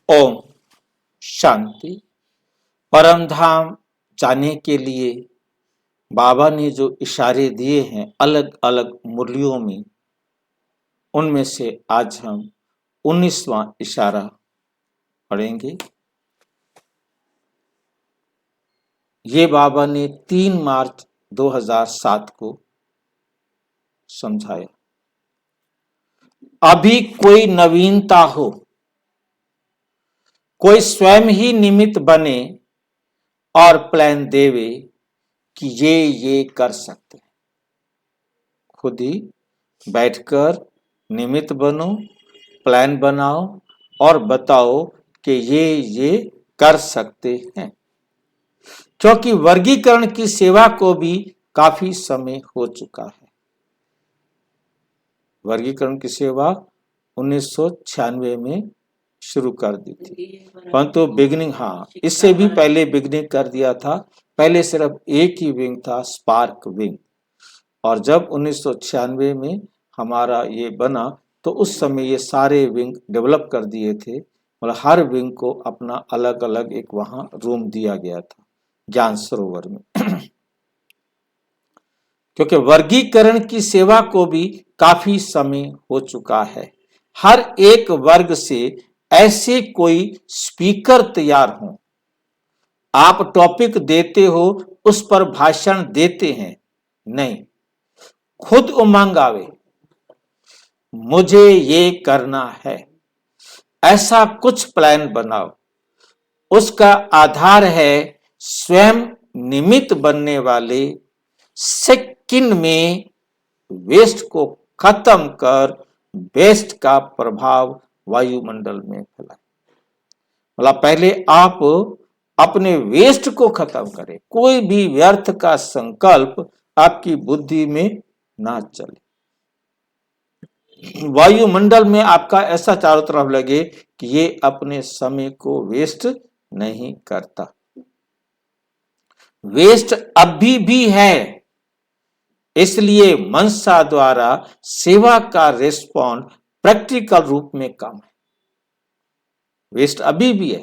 ओम शांति। परम धाम जाने के लिए बाबा ने जो इशारे दिए हैं अलग अलग मुरलियों में, उनमें से आज हम 19वां इशारा पढ़ेंगे। ये बाबा ने 3 मार्च 2007 को समझाया। अभी कोई नवीनता हो, कोई स्वयं ही निमित्त बने और प्लान देवे कि ये कर सकते हैं। खुद ही बैठकर निमित्त बनो, प्लान बनाओ और बताओ कि ये कर सकते हैं। क्योंकि वर्गीकरण की सेवा को भी काफी समय हो चुका है। वर्गीकरण की सेवा 1996 में शुरू कर दी थी, परंतु बिगनिंग इससे भी पहले बिगनिंग कर दिया था। पहले सिर्फ एक ही विंग था, स्पार्क विंग, और जब 1996 में हमारा ये बना तो उस समय ये सारे विंग डेवलप कर दिए थे। मतलब हर विंग को अपना अलग अलग एक वहां रूम दिया गया था ज्ञान सरोवर में। क्योंकि वर्गीकरण की सेवा को भी काफी समय हो चुका है। हर एक वर्ग से ऐसे कोई स्पीकर तैयार हो, आप टॉपिक देते हो, उस पर भाषण देते हैं, नहीं, खुद उमंग आवे, मुझे ये करना है, ऐसा कुछ प्लान बनाओ। उसका आधार है स्वयं निमित्त बनने वाले सेकंड में वेस्ट को खत्म कर बेस्ट का प्रभाव वायुमंडल में फैलाए। मतलब पहले आप अपने वेस्ट को खत्म करें, कोई भी व्यर्थ का संकल्प आपकी बुद्धि में ना चले। वायुमंडल में आपका ऐसा चारों तरफ लगे कि ये अपने समय को वेस्ट नहीं करता। वेस्ट अभी भी है, इसलिए मनसा द्वारा सेवा का रिस्पॉन्ड प्रैक्टिकल रूप में कम है। वेस्ट अभी भी है,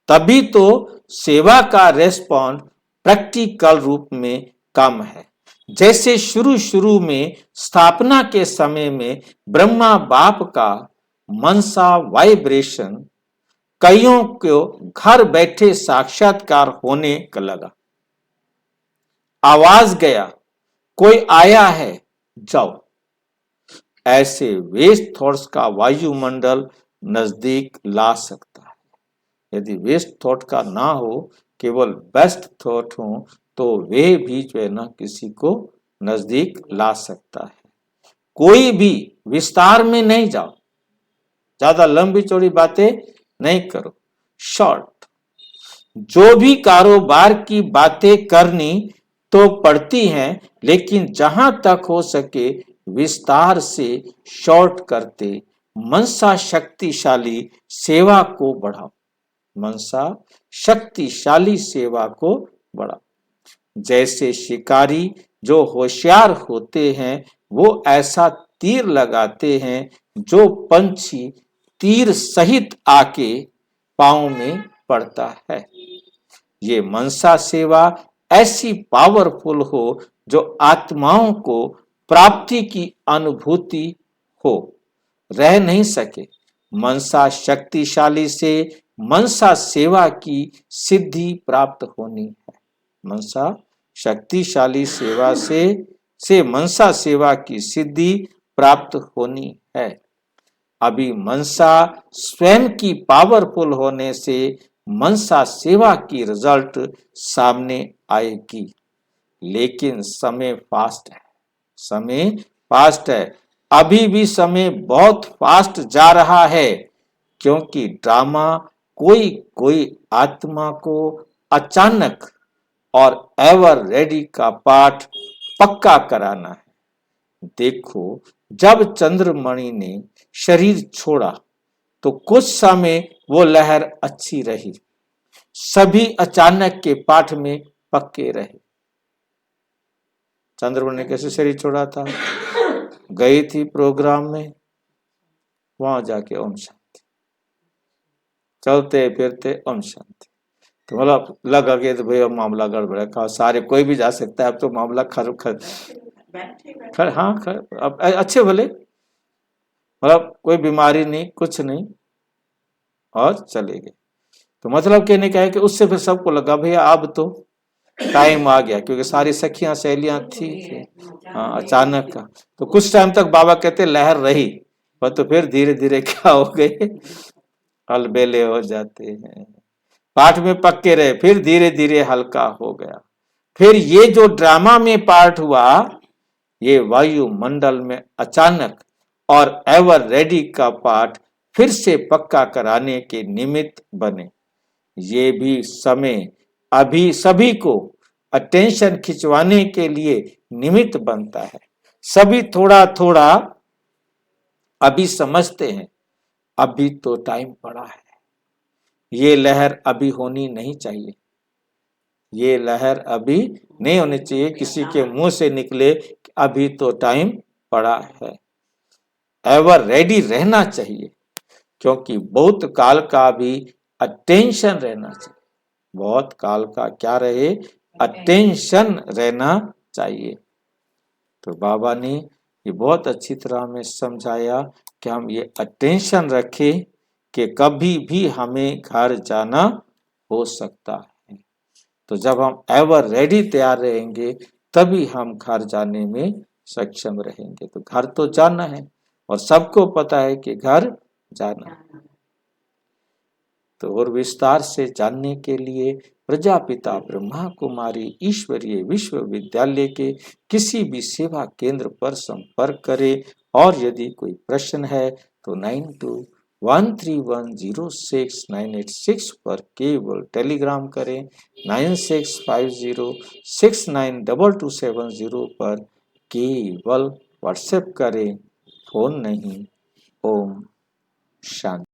तभी तो सेवा का रिस्पॉन्ड प्रैक्टिकल रूप में कम है। जैसे शुरू में स्थापना के समय में ब्रह्मा बाप का मनसा वाइब्रेशन कईयों को घर बैठे साक्षात्कार होने का लगा। आवाज गया, कोई आया है, जाओ। ऐसे वेस्ट थॉट्स का वायुमंडल नजदीक ला सकता है। यदि वेस्ट थॉट का ना हो, केवल बेस्ट थॉट हो, तो वे भी जो है ना किसी को नजदीक ला सकता है। कोई भी विस्तार में नहीं जाओ, ज्यादा लंबी चौड़ी बातें नहीं करो, शॉर्ट। जो भी कारोबार की बातें करनी तो पड़ती हैं, लेकिन जहां तक हो सके विस्तार से शॉर्ट करते मनसा शक्तिशाली सेवा को बढ़ाओ। मनसा शक्तिशाली सेवा को बढ़ाओ। जैसे शिकारी जो होशियार होते हैं, वो ऐसा तीर लगाते हैं जो पंछी तीर सहित आके पांव में पड़ता है। ये मनसा सेवा ऐसी पावरफुल हो जो आत्माओं को प्राप्ति की अनुभूति हो, रह नहीं सके। मनसा शक्तिशाली से मनसा सेवा की सिद्धि प्राप्त होनी है। मनसा शक्तिशाली सेवा से मनसा सेवा की सिद्धि प्राप्त होनी है। अभी मनसा स्वयं की पावरफुल होने से मनसा सेवा की रिजल्ट सामने आएगी, लेकिन समय फास्ट है। समय फास्ट है, अभी भी समय बहुत फास्ट जा रहा है, क्योंकि ड्रामा कोई आत्मा को अचानक और एवर रेडी का पाठ पक्का कराना है। देखो, जब चंद्रमणि ने शरीर छोड़ा तो कुछ समय वो लहर अच्छी रही, सभी अचानक के पाठ में पक्के रहे। चंद्रमणि ने कैसे शरीर छोड़ा था? गई थी प्रोग्राम में, वहां जाके ओम शांति। चलते फिरते ओम शांति। तो मतलब लगा के तो भाई अब मामला गड़बड़ है, कहा सारे कोई भी जा सकता है, अब तो मामला हाँ अब अच्छे भले, मतलब कोई बीमारी नहीं, कुछ नहीं, और चले गए। तो मतलब कहने का है कि उससे फिर सबको लगा भैया अब तो टाइम आ गया, क्योंकि सारी सखियां सहेलियां थी। हाँ, अचानक का तो कुछ टाइम तक बाबा कहते लहर रही, पर तो फिर धीरे धीरे क्या हो गए, अलबेले हो जाते हैं। पाठ में पक्के रहे, फिर धीरे धीरे हल्का हो गया। फिर ये जो ड्रामा में पार्ट हुआ, ये वायुमंडल में अचानक और एवर रेडी का पाठ फिर से पक्का कराने के निमित्त बने। ये भी समय अभी सभी को अटेंशन खिंचवाने के लिए निमित्त बनता है। सभी थोड़ा थोड़ा अभी समझते हैं, अभी तो टाइम पड़ा है, ये लहर अभी होनी नहीं चाहिए, ये लहर अभी नहीं होनी चाहिए, किसी के मुंह से निकले कि अभी तो टाइम पड़ा है। एवर रेडी रहना चाहिए, क्योंकि बहुत काल का भी अटेंशन रहना चाहिए। बहुत काल का क्या रहे, अटेंशन रहना चाहिए। तो बाबा ने ये बहुत अच्छी तरह हमें समझाया कि हम ये अटेंशन रखें कि कभी भी हमें घर जाना हो सकता है। तो जब हम एवर रेडी तैयार रहेंगे, तभी हम घर जाने में सक्षम रहेंगे। तो घर तो जाना है, और सबको पता है कि घर जाना है। तो और विस्तार से जानने के लिए प्रजापिता ब्रह्मा कुमारी ईश्वरीय विश्वविद्यालय के किसी भी सेवा केंद्र पर संपर्क करें। और यदि कोई प्रश्न है तो 9213106986 पर केवल टेलीग्राम करें, 9650692270 पर केवल व्हाट्सएप करें, फोन नहीं। ओम शांति।